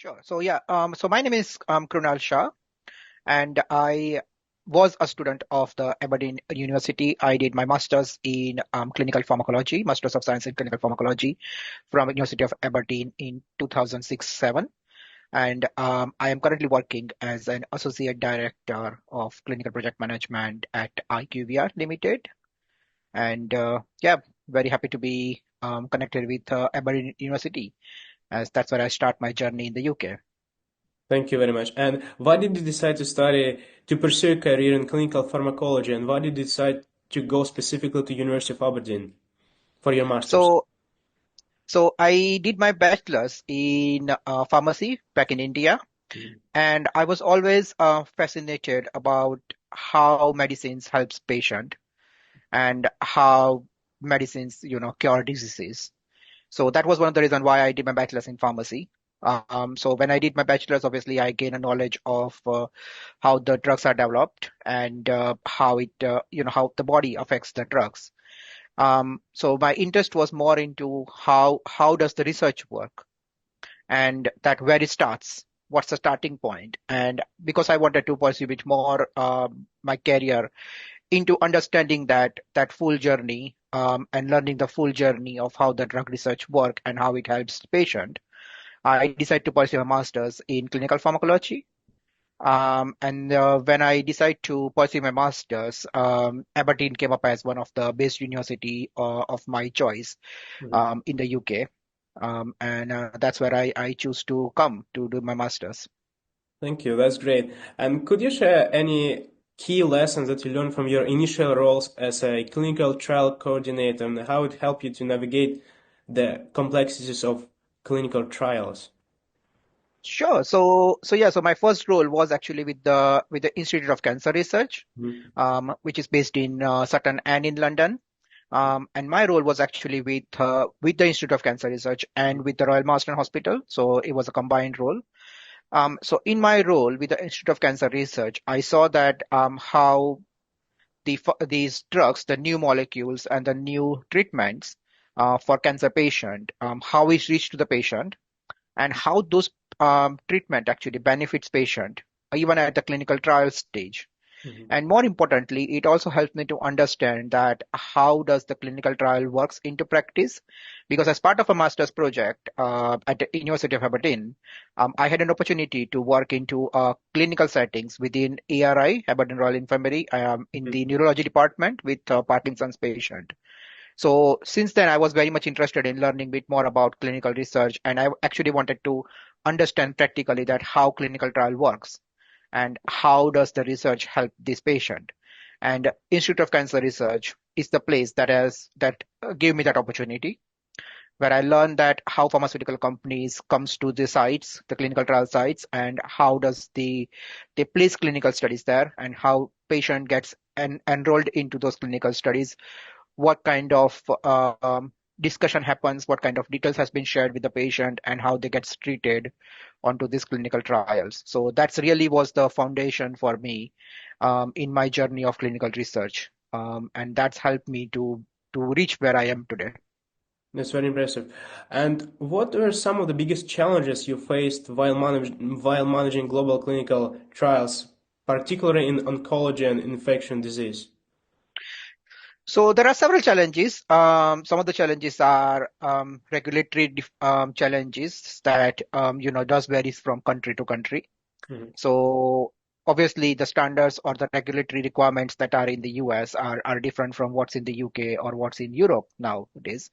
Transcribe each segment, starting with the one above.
Sure. So my name is Krunal Shah, and I was a student of the Aberdeen University. I did my master's in clinical pharmacology, Masters of Science in Clinical Pharmacology from University of Aberdeen in 2006-7. And I am currently working as an associate director of clinical project management at IQVIA Limited. And very happy to be connected with Aberdeen University, as that's where I start my journey in the UK. Thank you very much. And why did you decide to pursue a career in clinical pharmacology, and why did you decide to go specifically to University of Aberdeen for your master's? So So I did my bachelor's in pharmacy back in India, Mhm. and I was always fascinated about how medicines helps patient and how medicines, cure diseases. So that was one of the reasons why I did my bachelor's in pharmacy. So when I did my bachelor's, obviously I gained a knowledge of how the drugs are developed and how the body affects the drugs. So my interest was more into how does the research work and that where it starts, what's the starting point. And because I wanted to pursue it more, my career into understanding that full journey and learning the full journey of how the drug research work and how it helps the patient, I decided to pursue a master's in clinical pharmacology. And when I decided to pursue my master's, Aberdeen came up as one of the best university of my choice Mhm. in the UK. And that's where I choose to come to do my master's. Thank you. That's great. And could you share any key lessons that you learned from your initial roles as a clinical trial coordinator and how it helped you to navigate the complexities of clinical trials? Sure. So my first role was actually with the Institute of Cancer Research, Mhm. which is based in Sutton and in London. And my role was actually with the Institute of Cancer Research and with the Royal Marsden Hospital. So it was a combined role. So in my role with the Institute of Cancer Research, I saw that how these drugs, the new molecules and the new treatments for cancer patient, how it reached to the patient and how those treatment actually benefits patient even at the clinical trial stage. Mhm. And more importantly, it also helps me to understand that how does the clinical trial works into practice. Because as part of a master's project at the University of Aberdeen, I had an opportunity to work into clinical settings within ARI, Aberdeen Royal Infirmary, in Mhm. the neurology department with Parkinson's patient. So since then, I was very much interested in learning a bit more about clinical research, and I actually wanted to understand practically that how clinical trial works and how does the research help this patient. And Institute of Cancer Research is the place that gave me that opportunity, where I learned that how pharmaceutical companies comes to the sites, the clinical trial sites, and how does they place clinical studies there, and how patient gets enrolled into those clinical studies, what kind of discussion happens, what kind of details has been shared with the patient, and how they get treated onto these clinical trials. So that's really was the foundation for me in my journey of clinical research, and that's helped me to reach where I am today. That's very impressive. And what were some of the biggest challenges you faced while managing global clinical trials, particularly in oncology and infection disease? So there are several challenges. Some of the challenges are regulatory challenges that does varies from country to country. Mhm. So obviously the standards or the regulatory requirements that are in the US are different from what's in the UK or what's in Europe nowadays.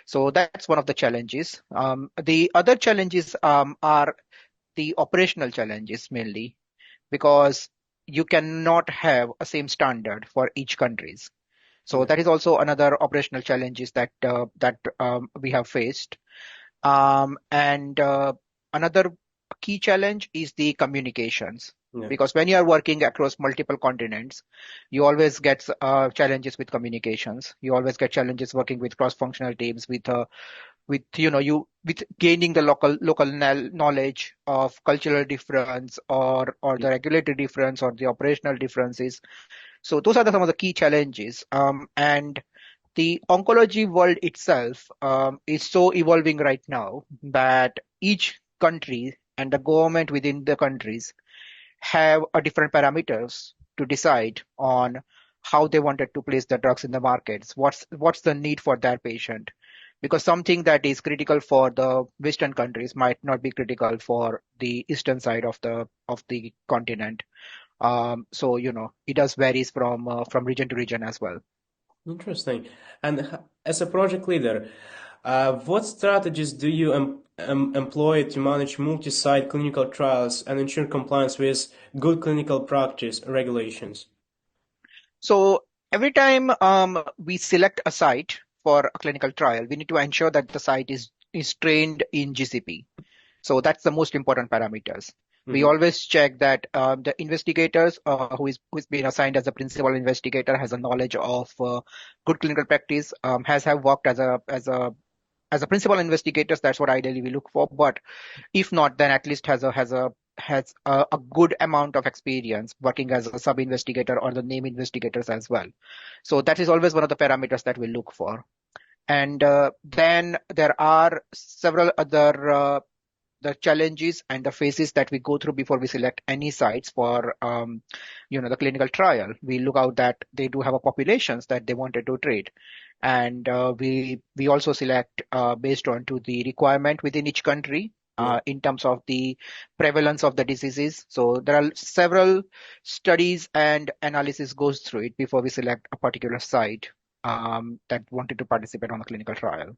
So that's one of the challenges. The other challenges are the operational challenges mainly because you cannot have a same standard for each countries. So Yeah. that is also another operational challenges that we have faced. And another key challenge is the communications. Yeah. Because when you are working across multiple continents, you always get challenges with communications. You always get challenges working with cross-functional teams, with you with gaining the local knowledge of cultural difference or the regulatory difference or the operational differences. So those are some of the key challenges. And the oncology world itself is so evolving right now that each country and the government within the countries have a different parameters to decide on how they wanted to place the drugs in the markets. What's the need for that patient? Because something that is critical for the Western countries might not be critical for the eastern side of the continent. So it does varies from region to region as well. Interesting. And as a project leader, what strategies do you employ to manage multi-site clinical trials and ensure compliance with good clinical practice regulations? So every time we select a site for a clinical trial, we need to ensure that the site is trained in GCP. So that's the most important parameters. We Hmm. always check that the investigators who's been assigned as a principal investigator has a knowledge of good clinical practice, has have worked as a principal investigators. That's what ideally we look for. But if not, then at least has a good amount of experience working as a sub investigator or the name investigators as well. So that is always one of the parameters that we look for. And then there are several other the challenges and the phases that we go through before we select any sites for the clinical trial. We look out that they do have a populations that they wanted to treat, and we also select based on to the requirement within each country. Yeah. In terms of the prevalence of the diseases, so there are several studies and analysis goes through it before we select a particular site that wanted to participate on a clinical trial.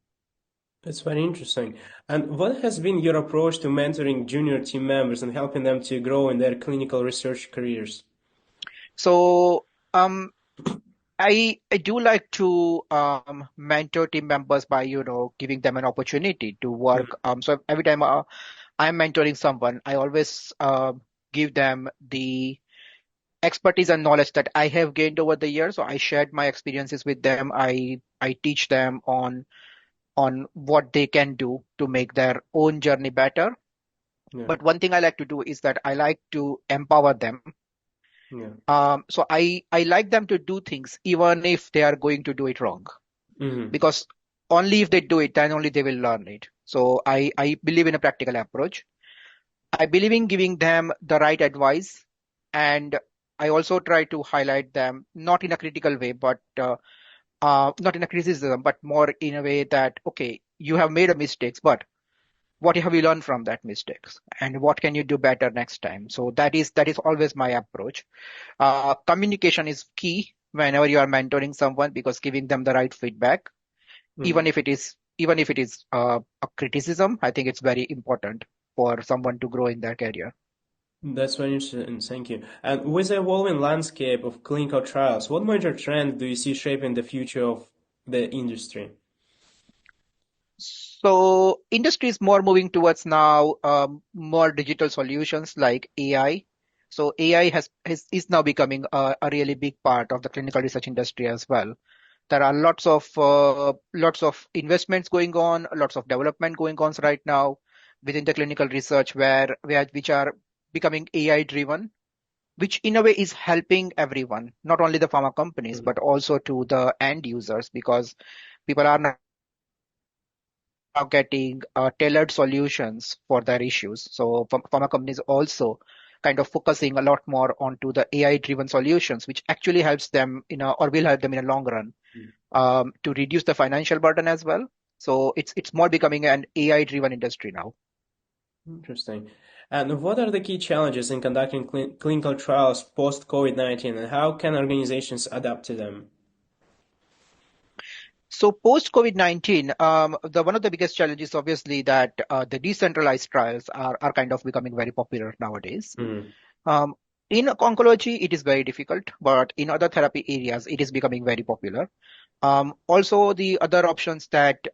That's very interesting. And what has been your approach to mentoring junior team members and helping them to grow in their clinical research careers? So um, I do like to mentor team members by giving them an opportunity to work. So every time I'm mentoring someone, I always give them the expertise and knowledge that I have gained over the years. So I shared my experiences with them. I teach them on what they can do to make their own journey better. Yeah, But one thing I like to do is that I like to empower them. yeah. So I like them to do things even if they are going to do it wrong, Hmm. because only if they do it, then only they will learn it. So I believe in a practical approach. I believe in giving them the right advice, and I also try to highlight them not in a critical way, but not in a criticism, but more in a way that, okay, you have made a mistakes, but what have you learned from that mistakes, and what can you do better next time? So that is always my approach. Communication is key whenever you are mentoring someone, because giving them the right feedback, Hmm. even if it is a criticism, I think it's very important for someone to grow in their career. That's very interesting. Thank you. And with the evolving landscape of clinical trials, what major trend do you see shaping the future of the industry? So industry is more moving towards now more digital solutions like AI. So AI is now becoming a really big part of the clinical research industry as well. There are lots of investments going on, lots of development going on right now within the clinical research where which are becoming AI driven, which in a way is helping everyone, not only the pharma companies, Mhm. but also to the end users, because people are now getting tailored solutions for their issues. So pharma companies also kind of focusing a lot more onto the AI driven solutions, which actually helps them or will help them in a long run to reduce the financial burden as well. So it's more becoming an AI driven industry now. Interesting. And what are the key challenges in conducting clinical trials post-COVID-19, and how can organizations adapt to them? So post COVID-19, the one of the biggest challenges, obviously, that the decentralized trials are kind of becoming very popular nowadays. Mm. Um, in oncology, it is very difficult, but in other therapy areas, it is becoming very popular. Also, the other options that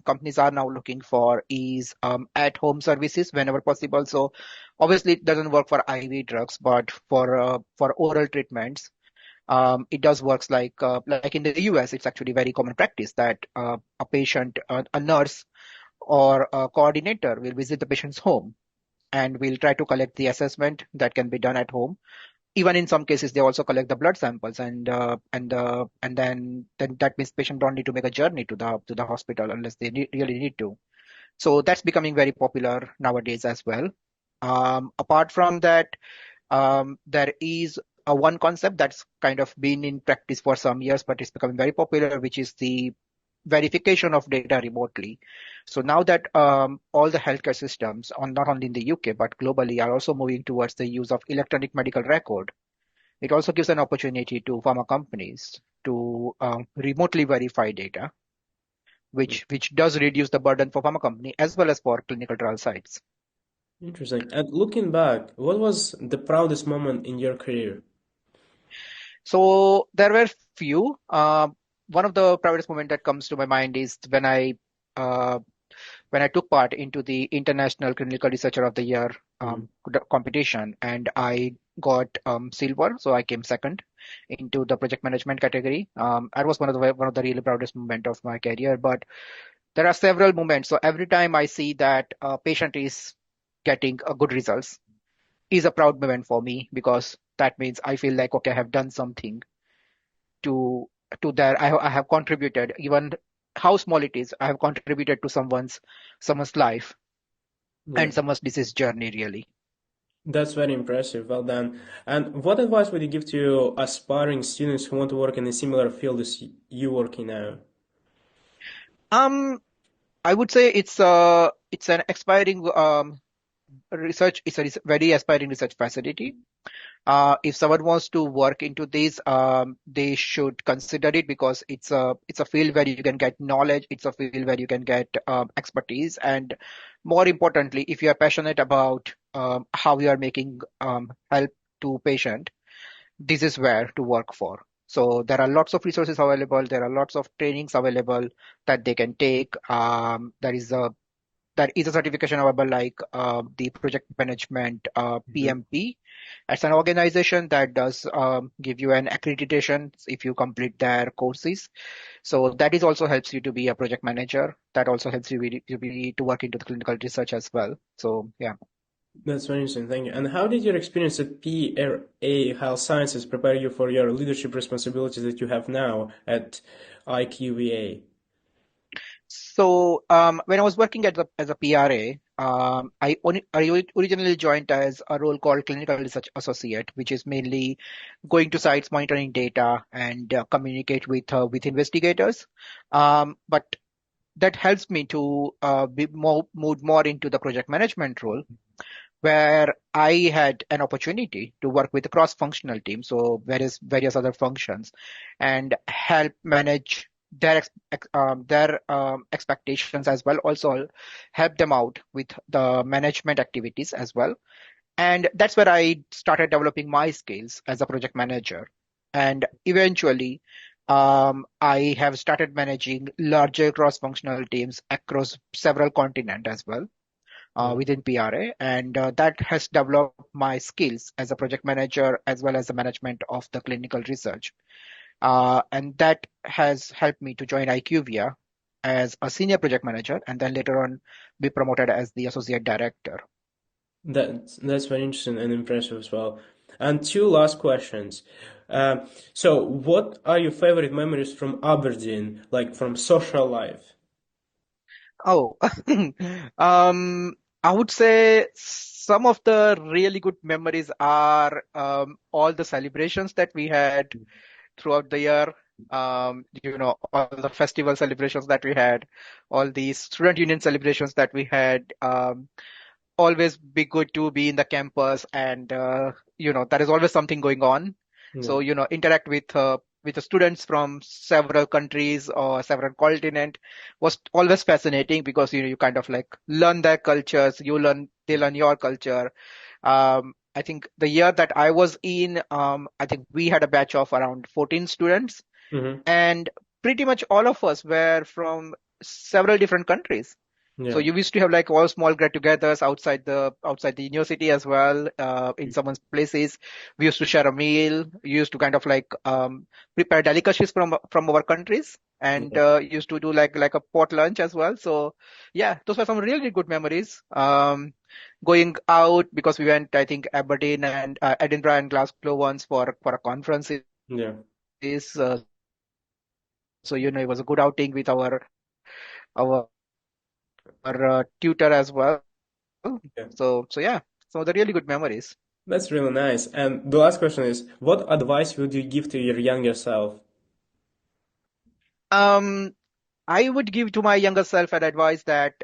companies are now looking for is at-home services whenever possible. So, obviously, it doesn't work for IV drugs, but for oral treatments, it does works like in the US. It's actually very common practice that a patient, a nurse, or a coordinator will visit the patient's home and will try to collect the assessment that can be done at home. Even in some cases, they also collect the blood samples, and then that means patient don't need to make a journey to the hospital unless they really need to. So that's becoming very popular nowadays as well. Apart from that, there is a one concept that's kind of been in practice for some years, but it's becoming very popular, which is the verification of data remotely. So now that all the healthcare systems, on not only in the UK but globally, are also moving towards the use of electronic medical record, it also gives an opportunity to pharma companies to remotely verify data, which does reduce the burden for pharma company as well as for clinical trial sites. Interesting. And looking back, what was the proudest moment in your career? So there were few. One of the proudest moment that comes to my mind is uh, when I took part into the International Clinical Researcher of the Year Mhm. competition, and I got silver, so I came second into the project management category. That was one of the really proudest moment of my career. But there are several moments. So every time I see that a patient is getting a good results, is a proud moment for me because that means I feel like okay, I have done something to I have contributed, even how small it is. I have contributed to someone's life Yeah, and someone's disease journey really. that's very impressive. Well done. And what advice would you give to aspiring students who want to work in a similar field as you work in now? um I would say it's an aspiring research. It's a very aspiring research facility. If someone wants to work into this, they should consider it because it's a field where you can get knowledge. It's a field where you can get expertise, and more importantly, if you are passionate about how you are making help to patient, this is where to work for. So there are lots of resources available. There are lots of trainings available that they can take. There is a certification available like the project management Mhm. PMP. It's an organization that does give you an accreditation if you complete their courses. So that is also helps you to be a project manager. That also helps you to work into the clinical research as well. So yeah. That's very interesting. Thank you. And how did your experience at PRA Health Sciences prepare you for your leadership responsibilities that you have now at IQVIA? So when I was working as a PRA, I originally joined as a role called clinical research associate, which is mainly going to sites, monitoring data, and communicate with investigators. But that helps me to be more moved more into the project management role, where I had an opportunity to work with a cross-functional team, so various other functions, and help manage their expectations as well. Also, help them out with the management activities as well. And that's where I started developing my skills as a project manager. And eventually, I have started managing larger cross-functional teams across several continents as well Yeah. within PRA, and that has developed my skills as a project manager as well as the management of the clinical research. And that has helped me to join IQVIA as a senior project manager and then later on be promoted as the associate director. That's very interesting and impressive as well. And two last questions. So, what are your favorite memories from Aberdeen, like from social life? Oh, I would say some of the really good memories are all the celebrations that we had throughout the year. All the festival celebrations that we had, all the student union celebrations that we had. Always be good to be in the campus and there is always something going on, Yeah. so interact with the students from several countries or several continent was always fascinating because you kind of like learn their cultures, they learn your culture. I think the year that I was in, I think we had a batch of around 14 students, Hmm. and pretty much all of us were from several different countries. So Yeah. you used to have like all small get-togethers outside the university as well, in someone's places. We used to share a meal. We used to kind of like prepare delicacies from our countries, and Yeah. used to do like a pot lunch as well. So yeah, those were some really good memories. Going out because we went, I think, Aberdeen and Edinburgh and Glasgow once for a conferences. Yeah. So it was a good outing with our tutor as well. So yeah. So the really good memories. That's really nice. And the last question is, what advice would you give to your younger self? Um, I would give to my younger self an advice that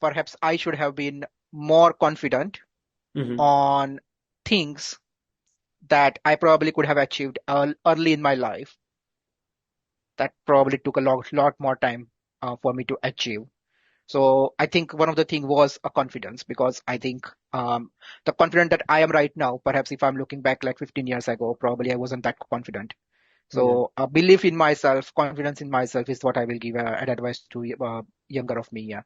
perhaps I should have been more confident Hmm. on things that I probably could have achieved early in my life. That probably took a lot more time for me to achieve. So I think one of the thing was a confidence because I think the confident that I am right now, perhaps if I'm looking back like 15 years ago, probably I wasn't that confident. Yeah. So a belief in myself, confidence in myself is what I will give an advice to younger of me. Yeah.